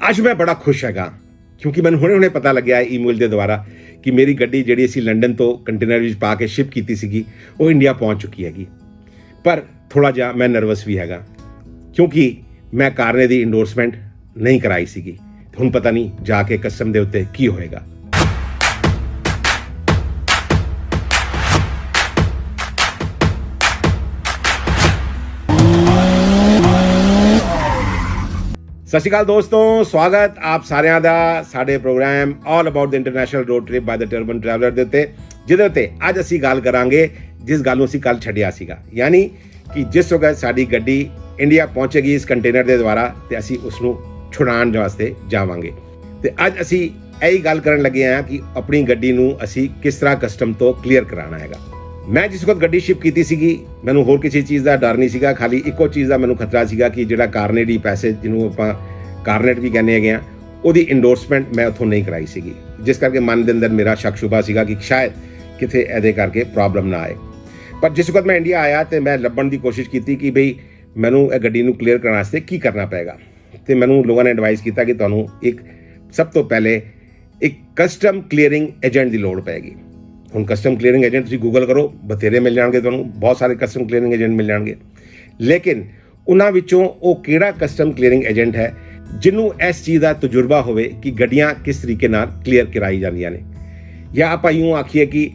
ਅੱਜ ਮੈਂ ਬੜਾ ਖੁਸ਼ ਹੈਗਾ ਕਿਉਂਕਿ ਮੈਨੂੰ ਹੁਣੇ ਪਤਾ ਲੱਗਿਆ ਈਮੇਲ ਦੇ ਦੁਆਰਾ ਕਿ ਮੇਰੀ ਗੱਡੀ ਜਿਹੜੀ ਅਸੀਂ ਲੰਡਨ ਤੋਂ ਕੰਟੇਨਰ ਵਿੱਚ ਪਾ ਕੇ ਸ਼ਿਪ ਕੀਤੀ ਸੀਗੀ ਉਹ ਇੰਡੀਆ ਪਹੁੰਚ ਚੁੱਕੀ ਹੈਗੀ। ਪਰ ਥੋੜਾ ਜਿਹਾ ਮੈਂ ਨਰਵਸ ਵੀ ਹੈਗਾ ਕਿਉਂਕਿ ਮੈਂ ਕਾਰਨੇ ਦੀ ਇੰਡੋਰਸਮੈਂਟ ਨਹੀਂ ਕਰਾਈ ਸੀਗੀ। ਹੁਣ ਪਤਾ ਨਹੀਂ ਜਾ ਕੇ ਕਸਟਮ ਦੇ ਉੱਤੇ ਕੀ ਹੋਏਗਾ। ਸਤਿ ਸ਼੍ਰੀ ਅਕਾਲ ਦੋਸਤੋ, ਸਵਾਗਤ ਆਪ ਸਾਰਿਆਂ ਦਾ ਸਾਡੇ program all about the international road trip by the turban traveller ਦੇ ਉੱਤੇ, ਜਿਹਦੇ ਉੱਤੇ ਅੱਜ ਅਸੀਂ ਗੱਲ ਕਰਾਂਗੇ ਜਿਸ ਗੱਲ ਨੂੰ ਅਸੀਂ ਕੱਲ ਛੱਡਿਆ ਸੀਗਾ, ਯਾਨੀ ਕਿ ਜਿਸ ਵਕਤ ਸਾਡੀ ਗੱਡੀ ਇੰਡੀਆ ਪਹੁੰਚੇਗੀ ਇਸ ਕੰਟੇਨਰ ਦੇ ਦੁਆਰਾ ਤੇ ਅਸੀਂ ਉਸ ਨੂੰ ਛੁਡਾਉਣ ਵਾਸਤੇ ਜਾਵਾਂਗੇ। ਤੇ ਅੱਜ ਅਸੀਂ ਇਹੀ ਗੱਲ ਕਰਨ ਲੱਗੇ ਹਾਂ ਕਿ ਆਪਣੀ ਗੱਡੀ ਨੂੰ ਅਸੀਂ ਕਿਸ ਤਰ੍ਹਾਂ ਕਸਟਮ ਤੋਂ ਕਲੀਅਰ ਕਰਾਉਣਾ ਹੈਗਾ। ਮੈਂ ਜਿਸ ਵਕਤ ਗੱਡੀ ਸ਼ਿਪ ਕੀਤੀ ਸੀਗੀ ਮੈਨੂੰ ਹੋਰ ਕਿਸੇ ਚੀਜ਼ ਦਾ ਡਰ ਨਹੀਂ ਸੀਗਾ, ਖਾਲੀ ਇੱਕੋ ਚੀਜ਼ ਦਾ ਮੈਨੂੰ ਖਤਰਾ ਸੀਗਾ ਕਿ ਜਿਹੜਾ ਕਾਰਨੇਟ ਦੀ ਪੈਸੇ ਜਿਹਨੂੰ ਆਪਾਂ ਕਾਰਨੇਟ ਵੀ ਕਹਿੰਦੇ ਹੈਗੇ ਆ ਉਹਦੀ ਇੰਡੋਰਸਮੈਂਟ ਮੈਂ ਉੱਥੋਂ ਨਹੀਂ ਕਰਾਈ ਸੀਗੀ, ਜਿਸ ਕਰਕੇ ਮਨ ਦੇ ਅੰਦਰ ਮੇਰਾ ਸ਼ੱਕ ਸ਼ੁਬਾ ਸੀਗਾ ਕਿ ਸ਼ਾਇਦ ਕਿਤੇ ਇਹਦੇ ਕਰਕੇ ਪ੍ਰੋਬਲਮ ਨਾ ਆਏ। ਪਰ ਜਿਸ ਵਕਤ ਮੈਂ ਇੰਡੀਆ ਆਇਆ ਤੇ ਮੈਂ ਲੱਭਣ ਦੀ ਕੋਸ਼ਿਸ਼ ਕੀਤੀ ਕਿ ਬਈ ਮੈਨੂੰ ਇਹ ਗੱਡੀ ਨੂੰ ਕਲੀਅਰ ਕਰਨ ਵਾਸਤੇ ਕੀ ਕਰਨਾ ਪਏਗਾ। ਤੇ ਮੈਨੂੰ ਲੋਕਾਂ ਨੇ ਐਡਵਾਈਸ ਕੀਤਾ ਕਿ ਤੁਹਾਨੂੰ ਇੱਕ ਸਭ ਤੋਂ ਪਹਿਲੇ ਇੱਕ ਕਸਟਮ ਕਲੀਅਰਿੰਗ ਏਜੰਟ ਦੀ ਲੋੜ ਪਏਗੀ। ਹੁਣ ਕਸਟਮ ਕਲੀਅਰਿੰਗ ਏਜੰਟ ਤੁਸੀਂ ਗੂਗਲ ਕਰੋ, ਬਥੇਰੇ ਮਿਲ ਜਾਣਗੇ ਤੁਹਾਨੂੰ, ਬਹੁਤ ਸਾਰੇ ਕਸਟਮ ਕਲੀਅਰਿੰਗ ਏਜੰਟ ਮਿਲ ਜਾਣਗੇ। ਲੇਕਿਨ ਉਹਨਾਂ ਵਿੱਚੋਂ ਉਹ ਕਿਹੜਾ ਕਸਟਮ ਕਲੀਅਰਿੰਗ ਏਜੰਟ ਹੈ ਜਿਹਨੂੰ ਇਸ ਚੀਜ਼ ਦਾ ਤਜਰਬਾ ਹੋਵੇ ਕਿ ਗੱਡੀਆਂ ਕਿਸ ਤਰੀਕੇ ਨਾਲ ਕਲੀਅਰ ਕਰਾਈ ਜਾਂਦੀਆਂ ਨੇ, ਜਾਂ ਆਪਾਂ ਇਉਂ ਆਖੀਏ ਕਿ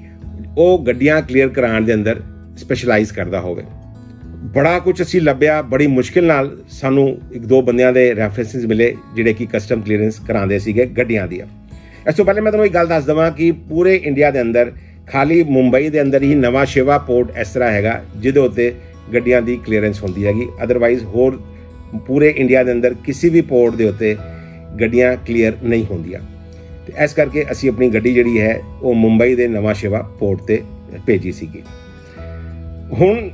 ਉਹ ਗੱਡੀਆਂ ਕਲੀਅਰ ਕਰਾਉਣ ਦੇ ਅੰਦਰ ਸਪੈਸ਼ਲਾਈਜ਼ ਕਰਦਾ ਹੋਵੇ। ਬੜਾ ਕੁਝ ਅਸੀਂ ਲੱਭਿਆ, ਬੜੀ ਮੁਸ਼ਕਿਲ ਨਾਲ ਸਾਨੂੰ ਇੱਕ ਦੋ ਬੰਦਿਆਂ ਦੇ ਰੈਫਰੈਂਸਿਸ ਮਿਲੇ ਜਿਹੜੇ ਕਿ ਕਸਟਮ ਕਲੀਅਰੈਂਸ ਕਰਾਉਂਦੇ ਸੀਗੇ ਗੱਡੀਆਂ ਦੀਆਂ। ਇਸ ਤੋਂ ਪਹਿਲੇ ਮੈਂ ਤੁਹਾਨੂੰ ਇੱਕ ਗੱਲ ਦੱਸ ਦੇਵਾਂ ਕਿ ਪੂਰੇ ਇੰਡੀਆ ਦੇ ਅੰਦਰ ਖਾਲੀ ਮੁੰਬਈ ਦੇ ਅੰਦਰ ਹੀ ਨਵਾਂ ਸ਼ਿਵਾ ਪੋਰਟ ਇਸ ਤਰ੍ਹਾਂ ਹੈਗਾ ਜਿਹਦੇ ਉੱਤੇ ਗੱਡੀਆਂ ਦੀ ਕਲੀਅਰੈਂਸ ਹੁੰਦੀ ਹੈਗੀ। ਅਦਰਵਾਈਜ਼ ਹੋਰ ਪੂਰੇ ਇੰਡੀਆ ਦੇ ਅੰਦਰ ਕਿਸੇ ਵੀ ਪੋਰਟ ਦੇ ਉੱਤੇ ਗੱਡੀਆਂ ਕਲੀਅਰ ਨਹੀਂ ਹੁੰਦੀਆਂ। ਤੇ ਇਸ ਕਰਕੇ ਅਸੀਂ ਆਪਣੀ ਗੱਡੀ ਜਿਹੜੀ ਹੈ ਉਹ ਮੁੰਬਈ ਦੇ ਨਵਾਂ ਸ਼ਿਵਾ ਪੋਰਟ ਤੇ ਭੇਜੀ ਸੀਗੀ। ਹੁਣ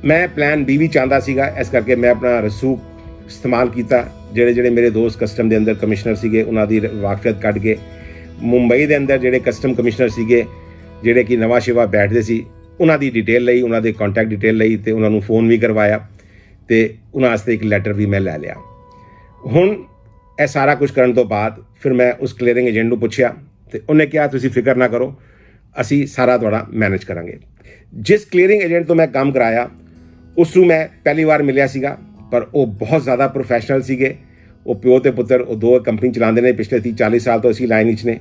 ਮੈਂ ਪਲਾਨ B ਵੀ ਚਾਹੁੰਦਾ ਸੀਗਾ, ਇਸ ਕਰਕੇ ਮੈਂ ਆਪਣਾ ਰਸੂਖ ਇਸਤੇਮਾਲ ਕੀਤਾ। ਜਿਹੜੇ ਮੇਰੇ ਦੋਸਤ ਕਸਟਮ ਦੇ ਅੰਦਰ ਕਮਿਸ਼ਨਰ ਸੀਗੇ ਉਹਨਾਂ ਦੀ ਵਾਕਫੀਅਤ ਕੱਢ ਕੇ ਮੁੰਬਈ ਦੇ ਅੰਦਰ ਜਿਹੜੇ ਕਸਟਮ ਕਮਿਸ਼ਨਰ ਸੀਗੇ ਜਿਹੜੇ ਕਿ ਨਵਾਂ ਸ਼ਿਵਾ ਬੈਠਦੇ ਸੀ ਉਹਨਾਂ ਦੀ ਡਿਟੇਲ ਲਈ, ਉਹਨਾਂ ਦੇ ਕੰਟੈਕਟ ਡਿਟੇਲ ਲਈ ਤੇ ਉਹਨਾਂ ਨੂੰ ਫੋਨ ਵੀ ਕਰਵਾਇਆ ਤੇ ਉਹਨਾਂ ਵਾਸਤੇ ਇੱਕ ਲੈਟਰ ਵੀ ਮੈਂ ਲੈ ਲਿਆ। ਹੁਣ ਇਹ ਸਾਰਾ ਕੁਝ ਕਰਨ ਤੋਂ ਬਾਅਦ ਫਿਰ ਮੈਂ ਉਸ ਕਲੀਅਰਿੰਗ ਏਜੰਟ ਨੂੰ ਪੁੱਛਿਆ ਤੇ ਉਹਨੇ ਕਿਹਾ ਤੁਸੀਂ ਫਿਕਰ ਨਾ ਕਰੋ, ਅਸੀਂ ਸਾਰਾ ਤੁਹਾਡਾ ਮੈਨੇਜ ਕਰਾਂਗੇ। ਜਿਸ ਕਲੀਅਰਿੰਗ ਏਜੰਟ ਤੋਂ ਮੈਂ ਕੰਮ ਕਰਾਇਆ ਉਸ ਨੂੰ ਮੈਂ ਪਹਿਲੀ ਵਾਰ ਮਿਲਿਆ ਸੀਗਾ, ਪਰ ਉਹ ਬਹੁਤ ਜ਼ਿਆਦਾ ਪ੍ਰੋਫੈਸ਼ਨਲ ਸੀਗੇ। ਉਹ ਪਿਓ ਤੇ ਪੁੱਤਰ ਉਹ ਦੋ ਕੰਪਨੀ ਚਲਾਉਂਦੇ ਨੇ, ਪਿਛਲੇ 30-40 ਸਾਲ ਤੋਂ ਅਸੀਂ ਲਾਈਨ ਵਿੱਚ ਨੇ।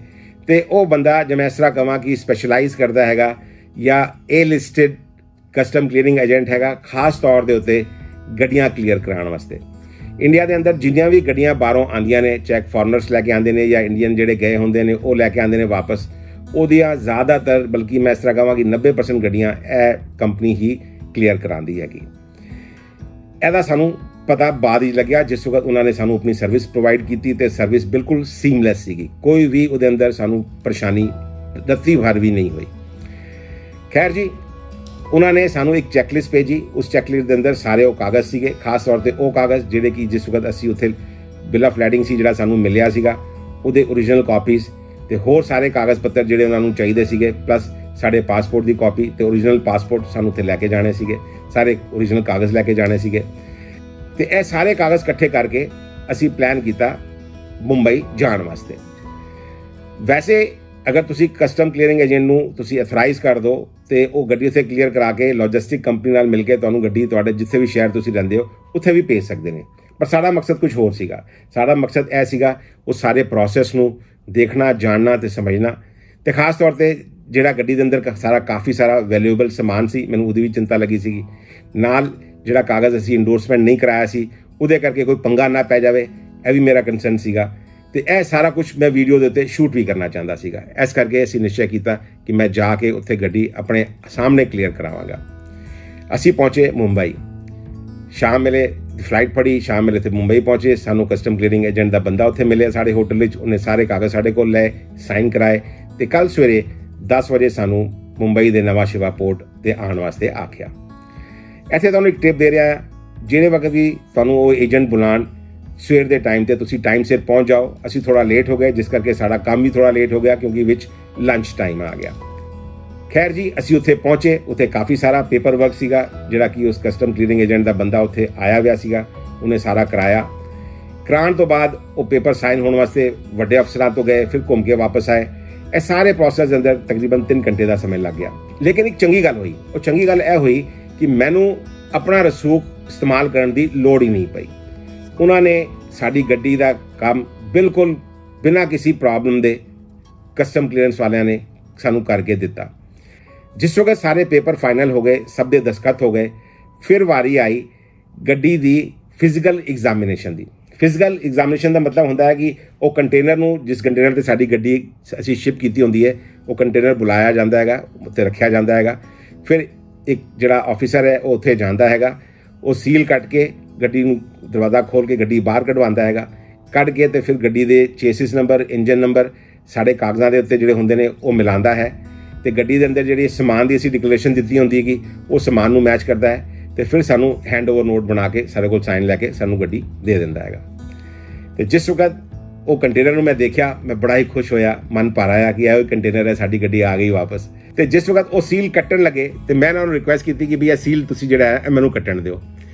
ਤੇ ਉਹ ਬੰਦਾ ਜੇ ਮੈਂ ਇਸ ਤਰ੍ਹਾਂ ਕਹਾਂ ਕਿ ਸਪੈਸ਼ਲਾਈਜ਼ ਕਰਦਾ ਹੈਗਾ ਜਾਂ ਏ ਲਿਸਟਡ ਕਸਟਮ ਕਲੀਅਰਿੰਗ ਏਜੰਟ ਹੈਗਾ ਖਾਸ ਤੌਰ ਦੇ ਉੱਤੇ ਗੱਡੀਆਂ ਕਲੀਅਰ ਕਰਾਉਣ ਵਾਸਤੇ। ਇੰਡੀਆ ਦੇ ਅੰਦਰ ਜਿੰਨੀਆਂ ਵੀ ਗੱਡੀਆਂ ਬਾਹਰੋਂ ਆਉਂਦੀਆਂ ਨੇ, ਚਾਹੇ ਫੋਰਨਰਸ ਲੈ ਕੇ ਆਉਂਦੇ ਨੇ ਜਾਂ ਇੰਡੀਅਨ ਜਿਹੜੇ ਗਏ ਹੁੰਦੇ ਨੇ ਉਹ ਲੈ ਕੇ ਆਉਂਦੇ ਨੇ ਵਾਪਸ, ਉਹਦੀਆਂ ਜ਼ਿਆਦਾਤਰ ਬਲਕਿ ਮੈਂ ਇਸ ਤਰ੍ਹਾਂ ਕਹਾਂ ਕਿ 90% ਗੱਡੀਆਂ ਇਹ ਕੰਪਨੀ ਹੀ ਕਲੀਅਰ ਕਰਾਉਂਦੀ ਹੈਗੀ। ਇਹਦਾ ਸਾਨੂੰ ਪਤਾ ਬਾਅਦ ਹੀ ਲੱਗਿਆ ਜਿਸ ਵਕਤ ਉਹਨਾਂ ਨੇ ਸਾਨੂੰ ਆਪਣੀ ਸਰਵਿਸ ਪ੍ਰੋਵਾਈਡ ਕੀਤੀ ਤੇ ਸਰਵਿਸ ਬਿਲਕੁਲ ਸੀਮਲੈਸ ਸੀਗੀ, ਕੋਈ ਵੀ ਉਹਦੇ ਅੰਦਰ ਸਾਨੂੰ ਪਰੇਸ਼ਾਨੀ ਰੱਤੀ ਭਰ ਵੀ ਨਹੀਂ ਹੋਈ। ਖੈਰ ਜੀ, ਉਹਨਾਂ ਨੇ ਸਾਨੂੰ ਇੱਕ ਚੈੱਕਲਿਸਟ ਭੇਜੀ। ਉਸ ਚੈੱਕਲਿਸਟ ਦੇ ਅੰਦਰ ਸਾਰੇ ਉਹ ਕਾਗਜ਼ ਸੀਗੇ, ਖਾਸ ਤੌਰ ਤੇ ਉਹ ਕਾਗਜ਼ ਜਿਹੜੇ ਕਿ ਜਿਸ ਵਕਤ ਅਸੀਂ ਉੱਥੇ ਬਿਲ ਆਫ ਲੈਡਿੰਗ ਸੀ ਜਿਹੜਾ ਸਾਨੂੰ ਮਿਲਿਆ ਸੀਗਾ ਉਹਦੇ ਓਰੀਜਨਲ ਕਾਪੀਜ਼ ਤੇ ਹੋਰ ਸਾਰੇ ਕਾਗਜ਼ ਪੱਤਰ ਜਿਹੜੇ ਉਹਨਾਂ ਨੂੰ ਚਾਹੀਦੇ ਸੀਗੇ, ਪਲੱਸ ਸਾਡੇ ਪਾਸਪੋਰਟ ਦੀ ਕਾਪੀ ਤੇ ਓਰੀਜਨਲ ਪਾਸਪੋਰਟ ਸਾਨੂੰ ਉੱਥੇ ਲੈ ਕੇ ਜਾਣੇ ਸੀਗੇ, ਸਾਰੇ ਓਰੀਜਨਲ ਕਾਗਜ਼ ਲੈ ਕੇ ਜਾਣੇ ਸੀਗੇ। ਤੇ ਇਹ ਸਾਰੇ ਕਾਗਜ਼ ਇਕੱਠੇ ਕਰਕੇ ਅਸੀਂ ਪਲਾਨ ਕੀਤਾ ਮੁੰਬਈ ਜਾਣ ਵਾਸਤੇ। ਵੈਸੇ ਅਗਰ ਤੁਸੀਂ ਕਸਟਮ ਕਲੀਅਰਿੰਗ ਏਜੰਟ ਨੂੰ ਤੁਸੀਂ ਅਥੋਰਾਈਜ਼ ਕਰ ਦਿਓ ਤੇ ਉਹ ਗੱਡੀ ਉੱਥੇ ਕਲੀਅਰ ਕਰਾ ਕੇ ਲੌਜਿਸਟਿਕ ਕੰਪਨੀ ਨਾਲ ਮਿਲ ਕੇ ਤੁਹਾਨੂੰ ਗੱਡੀ ਤੁਹਾਡੇ ਜਿੱਥੇ ਵੀ ਸ਼ਹਿਰ ਤੁਸੀਂ ਰਹਿੰਦੇ ਹੋ ਉੱਥੇ ਵੀ ਭੇਜ ਸਕਦੇ ਨੇ। ਪਰ ਸਾਡਾ ਮਕਸਦ ਕੁਝ ਹੋਰ ਸੀਗਾ। ਸਾਡਾ ਮਕਸਦ ਇਹ ਸੀਗਾ ਉਹ ਸਾਰੇ ਪ੍ਰੋਸੈਸ ਨੂੰ ਦੇਖਣਾ, ਜਾਣਨਾ ਤੇ ਸਮਝਣਾ। ਤੇ ਖਾਸ ਤੌਰ ਤੇ ਜਿਹੜਾ ਗੱਡੀ ਦੇ ਅੰਦਰ ਕਾਫੀ ਸਾਰਾ ਵੈਲਿਊਏਬਲ ਸਮਾਨ ਸੀ, ਮੈਨੂੰ ਉਹਦੀ ਵੀ ਚਿੰਤਾ ਲੱਗੀ ਸੀਗੀ। ਨਾਲ ਜਿਹੜਾ ਕਾਗਜ਼ ਅਸੀਂ ਇੰਡੋਰਸਮੈਂਟ ਨਹੀਂ ਕਰਾਇਆ ਸੀ ਉਹਦੇ ਕਰਕੇ ਕੋਈ ਪੰਗਾ ਨਾ ਪੈ ਜਾਵੇ, ਇਹ ਵੀ ਮੇਰਾ ਕੰਸਰਨ ਸੀਗਾ। ਤੇ ਇਹ ਸਾਰਾ ਕੁਝ ਮੈਂ ਵੀਡੀਓ ਦੇ ਉੱਤੇ ਸ਼ੂਟ ਵੀ ਕਰਨਾ ਚਾਹੁੰਦਾ ਸੀਗਾ। ਇਸ ਕਰਕੇ ਅਸੀਂ ਨਿਸ਼ਚੈ ਕੀਤਾ ਕਿ ਮੈਂ ਜਾ ਕੇ ਉੱਥੇ ਗੱਡੀ ਆਪਣੇ ਸਾਹਮਣੇ ਕਲੀਅਰ ਕਰਾਵਾਂਗਾ। ਅਸੀਂ ਪਹੁੰਚੇ ਮੁੰਬਈ, ਸ਼ਾਮ ਵੇਲੇ ਫਲਾਈਟ ਫੜੀ, ਸ਼ਾਮ ਵੇਲੇ ਤੇ ਮੁੰਬਈ ਪਹੁੰਚੇ। ਸਾਨੂੰ ਕਸਟਮ ਕਲੀਅਰਿੰਗ ਏਜੰਟ ਦਾ ਬੰਦਾ ਉੱਥੇ ਮਿਲਿਆ ਸਾਡੇ ਹੋਟਲ ਵਿੱਚ, ਉਹਨੇ ਸਾਰੇ ਕਾਗਜ਼ ਸਾਡੇ ਕੋਲ ਲਏ, ਸਾਈਨ ਕਰਾਏ ਤੇ ਕੱਲ ਸਵੇਰੇ 10 ਵਜੇ ਸਾਨੂੰ ਮੁੰਬਈ ਦੇ ਨਵਾਂ ਸ਼ਿਵਾ ਪੋਰਟ ਤੇ ਆਉਣ ਵਾਸਤੇ ਆਖਿਆ। ਇੱਥੇ ਤੁਹਾਨੂੰ ਇੱਕ ਟਿਪ ਦੇ ਰਿਹਾ, ਜਿਹੜੇ ਵਕਤ ਵੀ ਤੁਹਾਨੂੰ ਉਹ ਏਜੰਟ ਬੁਲਾਉਣ ਸਵੇਰ ਦੇ ਟਾਈਮ ਤੇ ਤੁਸੀਂ ਟਾਈਮ ਸਿਰ ਪਹੁੰਚ ਜਾਓ। ਅਸੀਂ ਥੋੜਾ ਲੇਟ ਹੋ ਗਏ ਜਿਸ ਕਰਕੇ ਸਾਡਾ ਕੰਮ ਵੀ ਥੋੜਾ ਲੇਟ ਹੋ ਗਿਆ ਕਿਉਂਕਿ ਵਿੱਚ ਲੰਚ ਟਾਈਮ ਆ ਗਿਆ। ਖੈਰ ਜੀ, ਅਸੀਂ ਉੱਥੇ ਪਹੁੰਚੇ। ਉੱਥੇ ਕਾਫੀ ਸਾਰਾ ਪੇਪਰ ਵਰਕ ਸੀਗਾ ਜਿਹੜਾ ਕਿ ਉਸ ਕਸਟਮ ਕਲੀਅਰਿੰਗ ਏਜੰਟ ਦਾ ਬੰਦਾ ਉੱਥੇ ਆਇਆ ਹੋਇਆ ਸੀਗਾ, ਉਹਨੇ ਸਾਰਾ ਕਰਾਇਆ। ਕਰਾਉਣ ਤੋਂ ਬਾਅਦ ਉਹ ਪੇਪਰ ਸਾਈਨ ਹੋਣ ਵਾਸਤੇ ਵੱਡੇ ਅਫਸਰਾਂ ਤੋਂ ਗਏ, ਫਿਰ ਘੁੰਮ ਕੇ ਵਾਪਸ ਆਏ। ਇਹ ਸਾਰੇ ਪ੍ਰੋਸੈਸ ਦੇ ਅੰਦਰ ਤਕਰੀਬਨ 3 ਘੰਟੇ ਦਾ ਸਮਾਂ ਲੱਗ ਗਿਆ। ਲੇਕਿਨ ਇੱਕ ਚੰਗੀ ਗੱਲ ਹੋਈ, ਉਹ ਚੰਗੀ ਗੱਲ ਇਹ ਹੋਈ ਕਿ ਮੈਨੂੰ ਆਪਣਾ ਰਸੂਖ ਇਸਤੇਮਾਲ ਕਰਨ ਦੀ ਲੋੜ ਹੀ ਨਹੀਂ ਪਈ। ਉਹਨਾਂ ਨੇ ਸਾਡੀ ਗੱਡੀ ਦਾ ਕੰਮ ਬਿਲਕੁਲ ਬਿਨਾਂ ਕਿਸੇ ਪ੍ਰੋਬਲਮ ਦੇ ਕਸਟਮ ਕਲੀਅਰੈਂਸ ਵਾਲਿਆਂ ਨੇ ਸਾਨੂੰ ਕਰਕੇ ਦਿੱਤਾ। ਜਿਸ ਵਕਤ ਸਾਰੇ ਪੇਪਰ ਫਾਈਨਲ ਹੋ ਗਏ, ਸਭ ਦੇ ਦਸਤਖਤ ਹੋ ਗਏ, ਫਿਰ ਵਾਰੀ ਆਈ ਗੱਡੀ ਦੀ ਫਿਜ਼ੀਕਲ ਐਗਜ਼ਾਮੀਨੇਸ਼ਨ ਦੀ। ਫਿਜ਼ੀਕਲ ਐਗਜ਼ਾਮੀਨੇਸ਼ਨ ਦਾ ਮਤਲਬ ਹੁੰਦਾ ਹੈ ਕਿ ਉਹ ਕੰਟੇਨਰ ਨੂੰ, ਜਿਸ ਕੰਟੇਨਰ ਤੇ ਸਾਡੀ ਗੱਡੀ ਅਸੀਂ ਸ਼ਿਪ ਕੀਤੀ ਹੁੰਦੀ ਹੈ, ਉਹ ਕੰਟੇਨਰ ਬੁਲਾਇਆ ਜਾਂਦਾ ਹੈਗਾ, ਉੱਥੇ ਰੱਖਿਆ ਜਾਂਦਾ ਹੈਗਾ। ਫਿਰ ਇੱਕ ਜਿਹੜਾ ਆਫੀਸਰ ਹੈ ਉਹ ਉੱਥੇ ਜਾਂਦਾ ਹੈਗਾ, ਉਹ ਸੀਲ ਕੱਟ ਕੇ ਗੱਡੀ ਨੂੰ ਦਰਵਾਜ਼ਾ ਖੋਲ੍ਹ ਕੇ ਗੱਡੀ ਬਾਹਰ ਕਢਵਾਉਂਦਾ ਹੈਗਾ। ਕੱਢ ਕੇ ਤੇ ਫਿਰ ਗੱਡੀ ਦੇ ਚੇਸਿਸ ਨੰਬਰ, ਇੰਜਨ ਨੰਬਰ ਸਾਡੇ ਕਾਗਜ਼ਾਂ ਦੇ ਉੱਤੇ ਜਿਹੜੇ ਹੁੰਦੇ ਨੇ ਉਹ ਮਿਲਾਉਂਦਾ ਹੈ, ਤੇ ਗੱਡੀ ਦੇ ਅੰਦਰ ਜਿਹੜੀ ਸਮਾਨ ਦੀ ਅਸੀਂ ਡਿਕਲੇਰੇਸ਼ਨ ਦਿੱਤੀ ਹੁੰਦੀ ਹੈਗੀ ਉਹ ਸਮਾਨ ਨੂੰ ਮੈਚ ਕਰਦਾ ਹੈ, ਤੇ ਫਿਰ ਸਾਨੂੰ ਹੈਂਡਓਵਰ ਨੋਟ ਬਣਾ ਕੇ ਸਾਡੇ ਕੋਲ ਸਾਈਨ ਲੈ ਕੇ ਸਾਨੂੰ ਗੱਡੀ ਦੇ ਦਿੰਦਾ ਹੈਗਾ। ਤੇ ਜਿਸ ਵਕਤ ਉਹ ਕੰਟੇਨਰ ਨੂੰ ਮੈਂ ਦੇਖਿਆ, ਮੈਂ ਬੜਾ ਹੀ ਖੁਸ਼ ਹੋਇਆ, ਮਨ ਭਰ ਆਇਆ ਕਿ ਇਹ ਕੰਟੇਨਰ ਹੈ, ਸਾਡੀ ਗੱਡੀ ਆ ਗਈ ਵਾਪਸ। ਤੇ ਜਿਸ ਵਕਤ ਉਹ ਸੀਲ ਕੱਟਣ ਲੱਗੇ ਤੇ ਮੈਂ ਉਹਨਾਂ ਨੂੰ ਰਿਕੁਐਸਟ ਕੀਤੀ ਕਿ ਵੀ ਇਹ ਸੀਲ ਤੁਸੀਂ ਜਿਹੜਾ ਹੈ ਇਹ ਮੈਨੂੰ ਕੱਟਣ ਦਿਓ,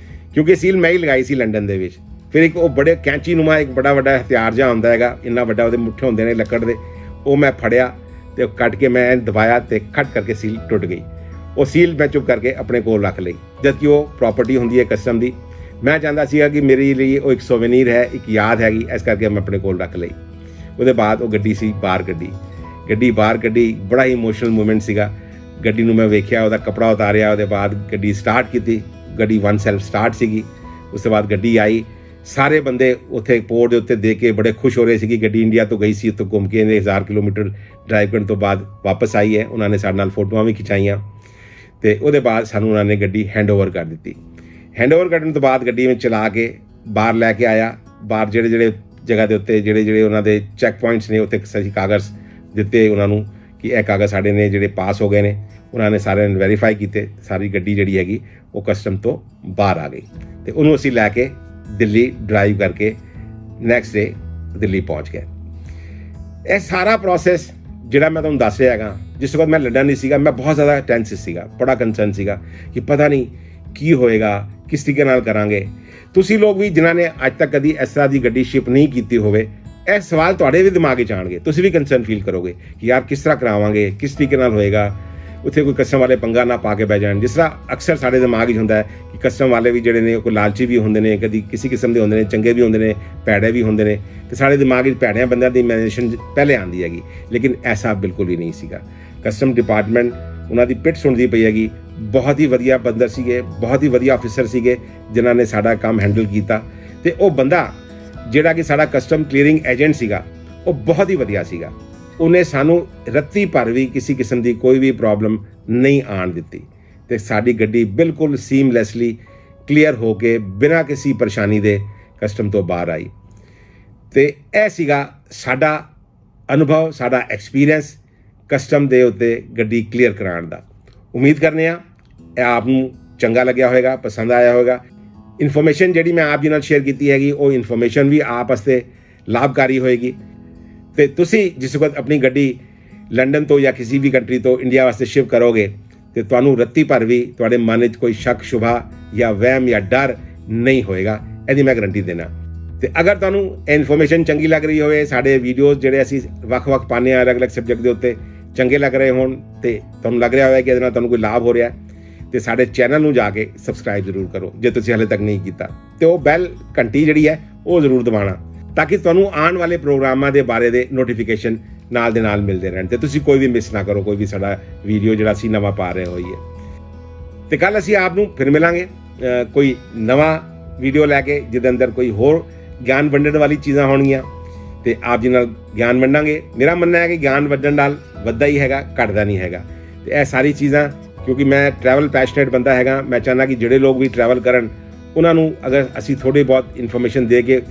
ਕਿਉਂਕਿ ਸੀਲ ਮੈਂ ਹੀ ਲਗਾਈ ਸੀ ਲੰਡਨ ਦੇ ਵਿੱਚ। ਫਿਰ ਇੱਕ ਉਹ ਬੜੇ ਕੈਂਚੀ ਨੂਮਾ ਇੱਕ ਬੜਾ ਵੱਡਾ ਹਥਿਆਰ ਜਿਹਾ ਹੁੰਦਾ ਹੈਗਾ, ਇੰਨਾ ਵੱਡਾ ਉਹਦੇ ਮੁੱਠੇ ਹੁੰਦੇ ਨੇ ਲੱਕੜ ਦੇ, ਉਹ ਮੈਂ ਫੜਿਆ ਤੇ ਉਹ ਕੱਟ ਕੇ ਮੈਂ ਦਬਾਇਆ ਤੇ ਖਟ ਕਰਕੇ ਸੀਲ ਟੁੱਟ ਗਈ। ਉਹ ਸੀਲ ਮੈਂ ਚੁੱਪ ਕਰਕੇ ਆਪਣੇ ਕੋਲ ਰੱਖ ਲਈ, ਜਦਕਿ ਉਹ ਪ੍ਰਾਪਰਟੀ ਹੁੰਦੀ ਹੈ ਕਸਟਮ ਦੀ। ਮੈਂ ਚਾਹੁੰਦਾ ਸੀਗਾ ਕਿ ਮੇਰੇ ਲਈ ਉਹ ਇੱਕ ਸੋਵੇਨੀਰ ਹੈ, ਇੱਕ ਯਾਦ ਹੈਗੀ, ਇਸ ਕਰਕੇ ਮੈਂ ਆਪਣੇ ਕੋਲ ਰੱਖ ਲਈ। ਉਹਦੇ ਬਾਅਦ ਉਹ ਗੱਡੀ ਸੀ ਬਾਹਰ ਗੱਡੀ ਬਾਹਰ ਕੱਢੀ, ਬੜਾ ਹੀ ਇਮੋਸ਼ਨਲ ਮੂਮੈਂਟ ਸੀਗਾ। ਗੱਡੀ ਨੂੰ ਮੈਂ ਵੇਖਿਆ, ਉਹਦਾ ਕੱਪੜਾ ਉਤਾਰਿਆ, ਉਹਦੇ ਬਾਅਦ ਗੱਡੀ ਸਟਾਰਟ ਕੀਤੀ। ਗੱਡੀ ਵਨ ਸੈਲਫ ਸਟਾਰਟ ਸੀਗੀ। ਉਸ ਤੋਂ ਬਾਅਦ ਗੱਡੀ ਆਈ, ਸਾਰੇ ਬੰਦੇ ਉੱਥੇ ਪੋਰਟ ਦੇ ਉੱਤੇ ਦੇਖ ਕੇ ਬੜੇ ਖੁਸ਼ ਹੋ ਰਹੇ ਸੀ ਕਿ ਗੱਡੀ ਇੰਡੀਆ ਤੋਂ ਗਈ ਸੀ, ਉੱਥੋਂ ਘੁੰਮ ਕੇ ਇਹਨੇ 1000 ਕਿਲੋਮੀਟਰ ਡਰਾਈਵ ਕਰਨ ਤੋਂ ਬਾਅਦ ਵਾਪਸ ਆਈ ਹੈ। ਉਹਨਾਂ ਨੇ ਸਾਡੇ ਨਾਲ ਫੋਟੋਆਂ ਵੀ ਖਿਚਾਈਆਂ ਤੇ ਉਹਦੇ ਬਾਅਦ ਸਾਨੂੰ ਉਹਨਾਂ ਨੇ ਗੱਡੀ ਹੈਂਡਓਵਰ ਕਰ ਦਿੱਤੀ। ਹੈਂਡਓਵਰ ਕਰਨ ਤੋਂ ਬਾਅਦ ਗੱਡੀ ਵਿੱਚ ਚਲਾ ਕੇ ਬਾਹਰ ਲੈ ਕੇ ਆਇਆ। ਬਾਹਰ ਜਿਹੜੇ ਜਗ੍ਹਾ ਦੇ ਉੱਤੇ ਜਿਹੜੇ ਉਹਨਾਂ ਦੇ ਚੈੱਕ ਪੁਆਇੰਟਸ ਨੇ, ਉੱਥੇ ਸਹੀ ਕਾਗਜ਼ ਦਿੱਤੇ ਉਹਨਾਂ ਨੂੰ ਕਿ ਇਹ ਕਾਗਜ਼ ਸਾਡੇ ਨੇ ਜਿਹੜੇ ਪਾਸ ਹੋ ਗਏ ਨੇ। ਉਹਨਾਂ ਨੇ ਸਾਰਿਆਂ ਨੂੰ ਵੈਰੀਫਾਈ ਕੀਤੇ, ਸਾਰੀ ਗੱਡੀ ਜਿਹੜੀ ਹੈਗੀ ਉਹ ਕਸਟਮ ਤੋਂ ਬਾਹਰ ਆ ਗਈ ਤੇ ਉਹਨੂੰ ਅਸੀਂ ਲੈ ਕੇ ਦਿੱਲੀ ਡਰਾਈਵ ਕਰਕੇ ਨੈਕਸਟ ਡੇ ਦਿੱਲੀ ਪਹੁੰਚ ਗਏ। ਇਹ ਸਾਰਾ ਪ੍ਰੋਸੈਸ ਜਿਹੜਾ ਮੈਂ ਤੁਹਾਨੂੰ ਦੱਸ ਰਿਹਾ ਹੈਗਾ, ਜਿਸ ਵਕਤ ਮੈਂ ਲੰਡਨ ਨਹੀਂ ਸੀਗਾ, ਮੈਂ ਬਹੁਤ ਜ਼ਿਆਦਾ ਟੈਂਸ ਸੀਗਾ, ਬੜਾ ਕੰਸਰਨ ਸੀਗਾ ਕਿ ਪਤਾ ਨਹੀਂ ਕੀ ਹੋਏਗਾ, ਕਿਸ ਤਰੀਕੇ ਨਾਲ ਕਰਾਂਗੇ। ਤੁਸੀਂ ਲੋਕ ਵੀ ਜਿਨ੍ਹਾਂ ਨੇ ਅੱਜ ਤੱਕ ਕਦੀ ਇਸ ਤਰ੍ਹਾਂ ਦੀ ਗੱਡੀ ਸ਼ਿਪ ਨਹੀਂ ਕੀਤੀ ਹੋਵੇ, ਇਹ ਸਵਾਲ ਤੁਹਾਡੇ ਵੀ ਦਿਮਾਗ 'ਚ ਆਉਣਗੇ। ਤੁਸੀਂ ਵੀ ਕੰਸਰਨ ਫੀਲ ਕਰੋਗੇ ਕਿ ਯਾਰ ਕਿਸ ਤਰ੍ਹਾਂ ਕਰਾਵਾਂਗੇ, ਕਿਸ ਤਰੀਕੇ ਨਾਲ ਹੋਏਗਾ, ਉੱਥੇ ਕੋਈ ਕਸਟਮ ਵਾਲੇ ਪੰਗਾ ਨਾ ਪਾ ਕੇ ਬਹਿ ਜਾਣ। ਜਿਸ ਤਰ੍ਹਾਂ ਅਕਸਰ ਸਾਡੇ ਦਿਮਾਗ 'ਚ ਹੁੰਦਾ ਹੈ ਕਿ ਕਸਟਮ ਵਾਲੇ ਵੀ ਜਿਹੜੇ ਨੇ ਕੋਈ ਲਾਲਚੀ ਵੀ ਹੁੰਦੇ ਨੇ, ਕਦੀ ਕਿਸੇ ਕਿਸਮ ਦੇ ਹੁੰਦੇ ਨੇ, ਚੰਗੇ ਵੀ ਹੁੰਦੇ ਨੇ, ਭੈੜੇ ਵੀ ਹੁੰਦੇ ਨੇ, ਤੇ ਸਾਡੇ ਦਿਮਾਗ 'ਚ ਭੈੜਿਆਂ ਬੰਦਿਆਂ ਦੀ ਇਮੈਜੀਨੇਸ਼ਨ ਪਹਿਲੇ ਆਉਂਦੀ ਹੈਗੀ। ਲੇਕਿਨ ਐਸਾ ਬਿਲਕੁਲ ਵੀ ਨਹੀਂ ਸੀਗਾ। ਕਸਟਮ ਡਿਪਾਰਟਮੈਂਟ ਉਹਨਾਂ ਦੀ ਪਿੱਠ ਸੁਣਦੀ ਪਈ ਹੈਗੀ। ਬਹੁਤ ਹੀ ਵਧੀਆ ਬੰਦਰ ਸੀਗੇ, ਬਹੁਤ ਹੀ ਵਧੀਆ ਆਫੀਸਰ ਸੀਗੇ ਜਿਨ੍ਹਾਂ ਨੇ ਸਾਡਾ ਕੰਮ ਹੈਂਡਲ ਕੀਤਾ। ਤੇ ਉਹ ਬੰਦਾ ਜਿਹੜਾ ਕਿ ਸਾਡਾ ਕਸਟਮ ਕਲੀਅਰਿੰਗ ਏਜੰਟ ਸੀਗਾ, ਉਹ ਬਹੁਤ ਹੀ ਵਧੀਆ ਸੀਗਾ। ਉਹਨੇ ਸਾਨੂੰ ਰੱਤੀ ਭਰ ਵੀ ਕਿਸੇ ਕਿਸਮ ਦੀ ਕੋਈ ਵੀ ਪ੍ਰੋਬਲਮ ਨਹੀਂ ਆਉਣ ਦਿੱਤੀ ਤੇ ਸਾਡੀ ਗੱਡੀ ਬਿਲਕੁਲ ਸੀਮਲੈਸਲੀ ਕਲੀਅਰ ਹੋ ਕੇ ਬਿਨਾਂ ਕਿਸੇ ਪਰੇਸ਼ਾਨੀ ਦੇ ਕਸਟਮ ਤੋਂ ਬਾਹਰ ਆਈ। ਤੇ ਇਹ ਸੀਗਾ ਸਾਡਾ ਅਨੁਭਵ, ਸਾਡਾ ਐਕਸਪੀਰੀਅੰਸ ਕਸਟਮ ਦੇ ਉੱਤੇ ਗੱਡੀ ਕਲੀਅਰ ਕਰਾਉਣ ਦਾ। ਉਮੀਦ ਕਰਨੇ ਆ ਇਹ ਆਪ ਨੂੰ ਚੰਗਾ ਲੱਗਿਆ ਹੋਵੇਗਾ, ਪਸੰਦ ਆਇਆ ਹੋਵੇਗਾ। ਇਨਫੋਰਮੇਸ਼ਨ ਜਿਹੜੀ ਮੈਂ ਆਪ ਜੀ ਨਾਲ ਸ਼ੇਅਰ ਕੀਤੀ ਹੈਗੀ, ਉਹ ਇਨਫੋਰਮੇਸ਼ਨ ਵੀ ਆਪ ਵਾਸਤੇ ਲਾਭਕਾਰੀ ਹੋਏਗੀ। ਤੇ ਤੁਸੀਂ ਜਿਸ ਵਕਤ ਆਪਣੀ ਗੱਡੀ ਲੰਡਨ ਤੋਂ ਜਾਂ ਕਿਸੇ ਵੀ ਕੰਟਰੀ ਤੋਂ ਇੰਡੀਆ ਵਾਸਤੇ ਸ਼ਿਪ ਕਰੋਗੇ ਤੇ ਤੁਹਾਨੂੰ ਰੱਤੀ ਭਰ ਵੀ ਤੁਹਾਡੇ ਮਨ ਵਿੱਚ ਕੋਈ ਸ਼ੱਕ ਸ਼ੁਬਾ ਜਾਂ ਵਹਿਮ ਜਾਂ ਡਰ ਨਹੀਂ ਹੋਏਗਾ, ਇਹਦੀ ਮੈਂ ਗਰੰਟੀ ਦੇਣਾ। ਤੇ ਅਗਰ ਤੁਹਾਨੂੰ ਇਹ ਇਨਫੋਰਮੇਸ਼ਨ ਚੰਗੀ ਲੱਗ ਰਹੀ ਹੋਵੇ, ਸਾਡੇ ਵੀਡੀਓਜ਼ ਜਿਹੜੇ ਅਸੀਂ ਵੱਖ-ਵੱਖ ਪਾਉਂਦੇ ਹਾਂ ਅਲੱਗ-ਅਲੱਗ ਸਬਜੈਕਟ ਦੇ ਉੱਤੇ ਚੰਗੇ ਲੱਗ ਰਹੇ ਹੋਣ ਤੇ ਤੁਹਾਨੂੰ ਲੱਗ ਰਿਹਾ ਹੋਵੇ ਕਿ ਇਹਦੇ ਨਾਲ ਤੁਹਾਨੂੰ ਕੋਈ ਲਾਭ ਹੋ ਰਿਹਾ, ਤੇ ਸਾਡੇ ਚੈਨਲ ਨੂੰ ਜਾ ਕੇ ਸਬਸਕ੍ਰਾਈਬ ਜ਼ਰੂਰ ਕਰੋ ਜੇ ਤੁਸੀਂ ਹਾਲੇ ਤੱਕ ਨਹੀਂ ਕੀਤਾ, ਤੇ ਉਹ ਬੈਲ ਘੰਟੀ ਜਿਹੜੀ ਹੈ ਉਹ ਜ਼ਰੂਰ ਦਬਾਉਣਾ ਤਾਂ ਕਿ ਤੁਹਾਨੂੰ ਆਉਣ ਵਾਲੇ ਪ੍ਰੋਗਰਾਮਾਂ ਦੇ ਬਾਰੇ ਦੇ ਨੋਟੀਫਿਕੇਸ਼ਨ ਨਾਲ ਦੇ ਨਾਲ ਮਿਲਦੇ ਰਹਿਣ ਤੇ ਤੁਸੀਂ ਕੋਈ ਵੀ ਮਿਸ ਨਾ ਕਰੋ, ਕੋਈ ਵੀ ਸਾਡਾ ਵੀਡੀਓ ਜਿਹੜਾ ਅਸੀਂ ਨਵਾਂ ਪਾ ਰਹੇ ਹੋਈਏ। ਤੇ ਕੱਲ ਅਸੀਂ ਆਪ ਨੂੰ ਫਿਰ ਮਿਲਾਂਗੇ ਕੋਈ ਨਵਾਂ ਵੀਡੀਓ ਲੈ ਕੇ, ਜਿਹਦੇ ਅੰਦਰ ਕੋਈ ਹੋਰ ਗਿਆਨ ਵੰਡਣ ਵਾਲੀ ਚੀਜ਼ਾਂ ਹੋਣਗੀਆਂ ਤੇ ਆਪ ਜੀ ਨਾਲ ਗਿਆਨ ਵੰਡਾਂਗੇ। ਮੇਰਾ ਮੰਨਣਾ ਹੈ ਕਿ ਗਿਆਨ ਵੰਡਣ ਨਾਲ ਵੱਧਦਾ ਹੀ ਹੈਗਾ, ਘਟਦਾ ਨਹੀਂ ਹੈਗਾ। ਤੇ ਇਹ ਸਾਰੀ ਚੀਜ਼ਾਂ, ਕਿਉਂਕਿ ਮੈਂ ਟਰੈਵਲ ਪੈਸ਼ਨੇਟ ਬੰਦਾ ਹੈਗਾ, ਮੈਂ ਚਾਹੁੰਦਾ ਕਿ ਜਿਹੜੇ ਲੋਕ ਵੀ ਟਰੈਵਲ ਕਰਨ ਉਹਨਾਂ ਨੂੰ ਅਗਰ ਅਸੀਂ ਥੋੜ੍ਹੀ ਬਹੁਤ ਇਨਫੋਰਮੇਸ਼ਨ ਦੇ ਕੇ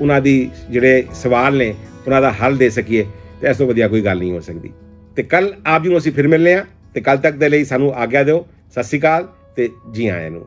ਉਹਨਾਂ ਦੀ ਜਿਹੜੇ ਸਵਾਲ ਨੇ ਉਹਨਾਂ ਦਾ ਹੱਲ ਦੇ ਸਕੀਏ ਤੇ ਇਸ ਤੋਂ ਵਧੀਆ ਕੋਈ ਗੱਲ ਨਹੀਂ ਹੋ ਸਕਦੀ। ਤੇ ਕੱਲ ਆਪ ਜੀ ਨੂੰ ਅਸੀਂ ਫਿਰ ਮਿਲਨੇ ਆ ਤੇ ਕੱਲ ਤੱਕ ਦੇ ਲਈ ਸਾਨੂੰ ਆਗਿਆ ਦਿਓ। ਸਤਿ ਸ਼੍ਰੀ ਅਕਾਲ ਤੇ ਜੀ ਆਇਆਂ ਨੂੰ।